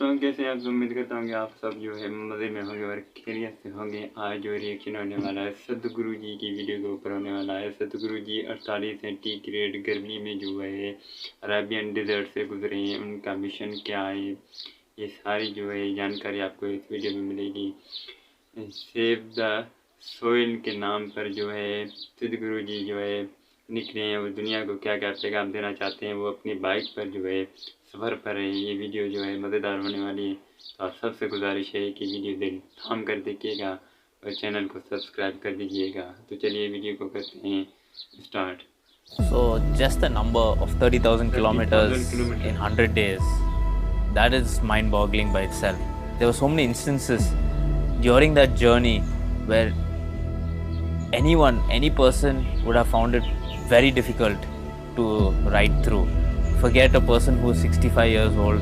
दोस्तों, कैसे हैं आप? उम्मीद करता हूँ कि आप सब जो है मज़े में होंगे और खैरियत से होंगे। आज जो रिएक्शन होने वाला है सदगुरु जी की वीडियो के ऊपर होने वाला है। सदगुरु जी 48 सेंटीग्रेड गर्मी में जो है अरेबियन डिज़र्ट से गुजरे हैं, उनका मिशन क्या है, ये सारी जो है जानकारी आपको इस वीडियो में मिलेगी। सेव द सोइल के नाम पर जो है सदगुरु जी जो है निकले हैं, वो दुनिया को क्या क्या पैगाम देना चाहते हैं। वो अपनी बाइक पर जो है सफ़र पर है। ये वीडियो जो है मज़ेदार होने वाली है, तो आप सबसे गुजारिश है कि वीडियो दिल थाम कर देखिएगा और चैनल को सब्सक्राइब कर दीजिएगा। तो चलिए वीडियो को करते हैं start. So just the number of 30,000 kilometers in 100 days, that is mind-boggling by itself. There were so many instances during that journey where any person would have found it very difficult to ride through. Forget a person who is 65 years old.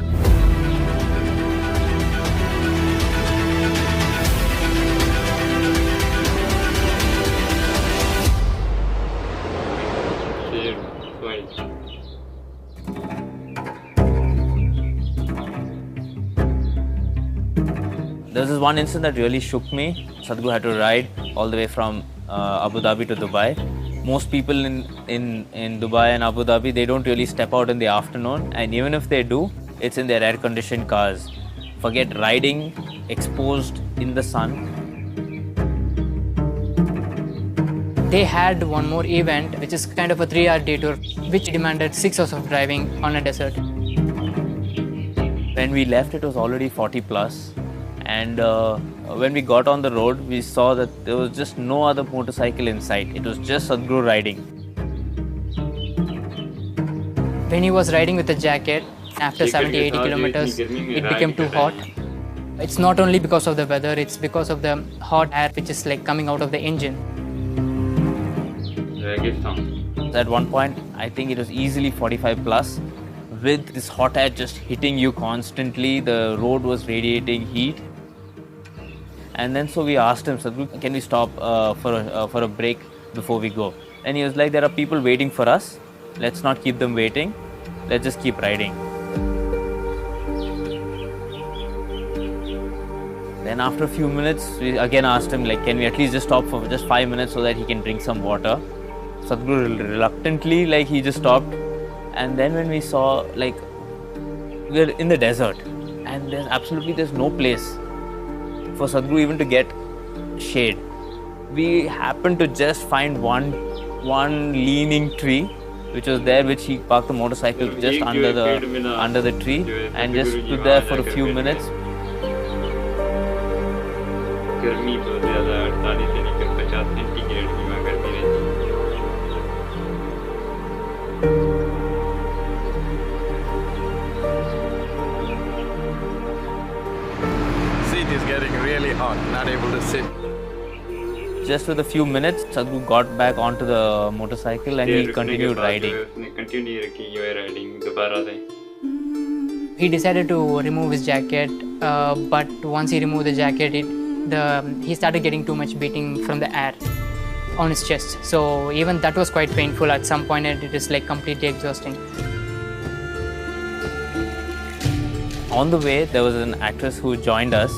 There was one incident that really shook me. Sadhguru had to ride all the way from Abu Dhabi to Dubai. Most people in Dubai and Abu Dhabi, they don't really step out in the afternoon, and even if they do, it's in their air-conditioned cars. Forget riding exposed in the sun. They had one more event, which is kind of a 3-hour detour, which demanded 6 hours of driving on a desert. When we left, it was already 40 plus. And when we got on the road, we saw that there was just no other motorcycle in sight. It was just Sadhguru riding. When he was riding with a jacket, after 70-80 kilometers, it became too hot. It's not only because of the weather, it's because of the hot air which is like coming out of the engine. At one point, I think it was easily 45 plus. With this hot air just hitting you constantly, the road was radiating heat. And then so we asked him, Sadhguru, can we stop for a break before we go? And he was like, there are people waiting for us. Let's not keep them waiting. Let's just keep riding. Then after a few minutes, we again asked him, like, can we at least just stop for just 5 minutes so that he can drink some water? Sadhguru reluctantly, like, he just stopped. And then when we saw, like, we're in the desert and there's no place for Sadhguru even to get shade. We happened to just find one leaning tree which was there, which he parked the motorcycle just under the tree and just stood there for a few minutes. गर्मी तो ज़्यादा 48 से लेकर 50 centigrade की वहाँ गर्मी रहती है। Seat is getting really hot, not able to sit. Just with a few minutes, Sadhguru got back onto the motorcycle and he continued riding. He decided to remove his jacket, but once he removed the jacket, he started getting too much beating from the air on his chest. So even that was quite painful at some point, and it is like completely exhausting. On the way, there was an actress who joined us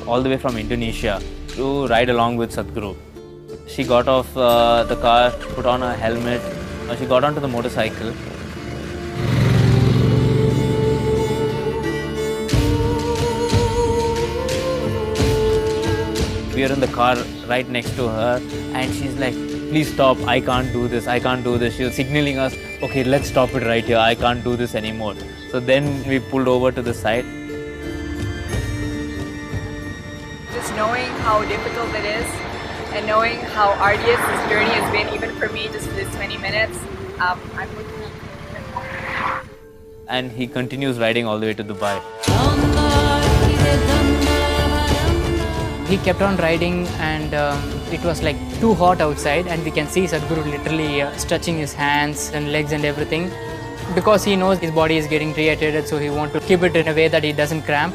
all the way from Indonesia to ride along with Sadhguru. She got off the car, put on her helmet, she got onto the motorcycle. We are in the car right next to her and she's like, please stop, I can't do this. She was signaling us, okay, let's stop it right here, I can't do this anymore. So then we pulled over to the side. Just knowing how difficult it is and knowing how arduous this journey has been, even for me, just for this many minutes, I'm looking up. And he continues riding all the way to Dubai. He kept on riding and it was like too hot outside, and we can see Sadhguru literally stretching his hands and legs and everything because he knows his body is getting dehydrated, so he wants to keep it in a way that it doesn't cramp.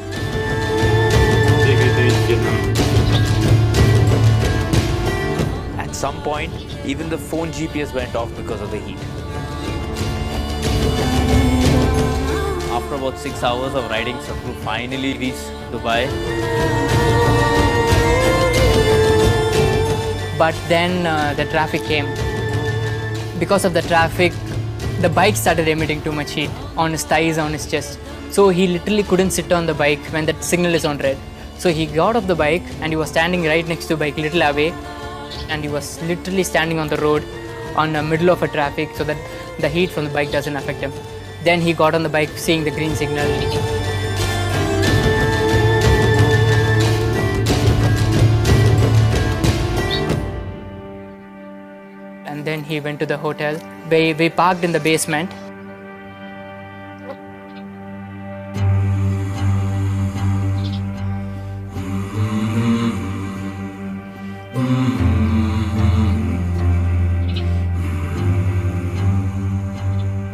At some point, even the phone GPS went off because of the heat. after about 6 hours of riding, Sadhguru finally reached Dubai. But then the traffic came. Because of the traffic, the bike started emitting too much heat on his thighs, on his chest. So he literally couldn't sit on the bike when that signal is on red. So he got off the bike and he was standing right next to the bike, little away, and he was literally standing on the road on the middle of a traffic so that the heat from the bike doesn't affect him. Then he got on the bike seeing the green signal. And then he went to the hotel. We parked in the basement.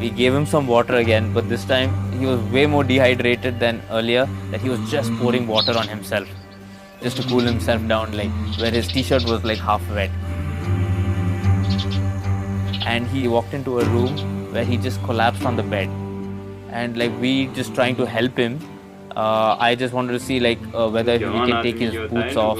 We gave him some water again, but this time he was way more dehydrated than earlier, that he was just pouring water on himself just to cool himself down, like where his t-shirt was like half wet. And he walked into a room where he just collapsed on the bed, and like we just trying to help him. I just wanted to see like whether he can take his boots off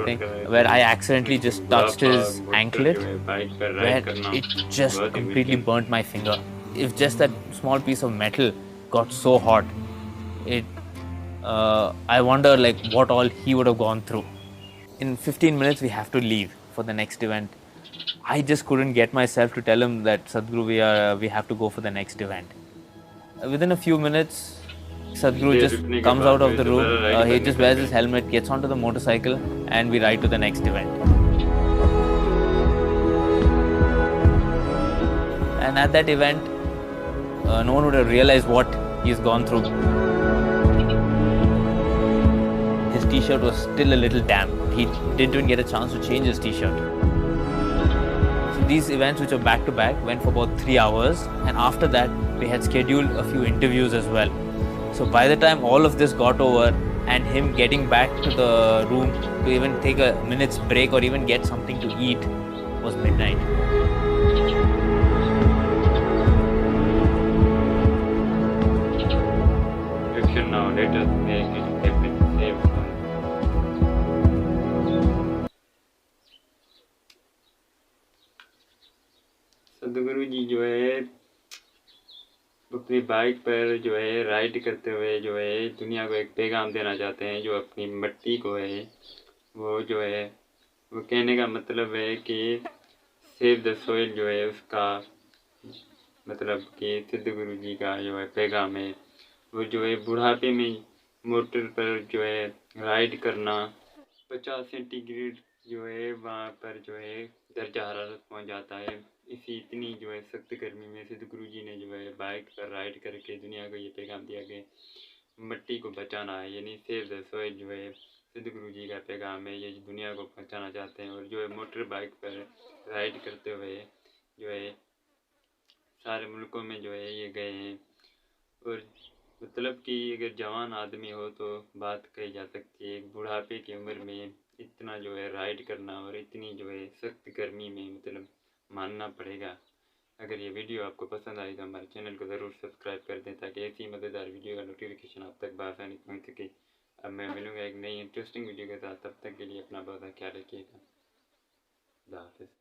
thing, where I accidentally just touched his anklet, where it just completely burnt my finger. If just that small piece of metal got so hot, I wonder like what all he would have gone through. In 15 minutes we have to leave for the next event. I just couldn't get myself to tell him that Sadhguru, we have to go for the next event. Within a few minutes, Sadhguru just comes out of the room, he just wears his helmet, gets onto the motorcycle, and we ride to the next event. And at that event, no one would have realized what he's gone through. His t-shirt was still a little damp. He didn't even get a chance to change his t-shirt. So these events, which are back to back, went for about 3 hours, and after that we had scheduled a few interviews as well. So by the time all of this got over and him getting back to the room to even take a minute's break or even get something to eat was midnight. Now let us make it happen. Save fun. सदगुरु जी जो है अपनी bike पर जो है ride करते हुए जो है दुनिया को एक पैगाम देना चाहते हैं, जो अपनी मिट्टी को है वो जो है वो कहने का मतलब है कि सेव द सोइल जो है उसका मतलब कि सदगुरु जी का जो है पैगाम है वो जो है बुढ़ापे में मोटर पर जो है राइड करना। 50 सेंटीग्रेड जो है वहाँ पर जो है दर्जा हरारत पहुँच जाता है। इसी इतनी जो है सख्त गर्मी में सदगुरु जी ने जो है बाइक पर राइड करके दुनिया को ये पैगाम दिया कि मिट्टी को बचाना है, यानी सेव द सोइल जो है सदगुरु जी का पैगाम है, ये दुनिया को पहुँचाना चाहते हैं। और जो है मोटर बाइक पर राइड करते हुए जो है सारे मुल्कों में जो है ये गए हैं। और मतलब कि अगर जवान आदमी हो तो बात कही जा सकती है, एक बुढ़ापे की उम्र में इतना जो है राइड करना और इतनी जो है सख्त गर्मी में मतलब मानना पड़ेगा। अगर ये वीडियो आपको पसंद आई तो हमारे चैनल को ज़रूर सब्सक्राइब कर दें ताकि ऐसी मज़ेदार वीडियो का नोटिफिकेशन आप तक बआसानी पहुँच सके। अब मैं मिलूँगा एक नई इंटरेस्टिंग वीडियो के साथ, तब तक के लिए अपना बहुत ख्याल रखिएगा। खुदा हाफ़िज़।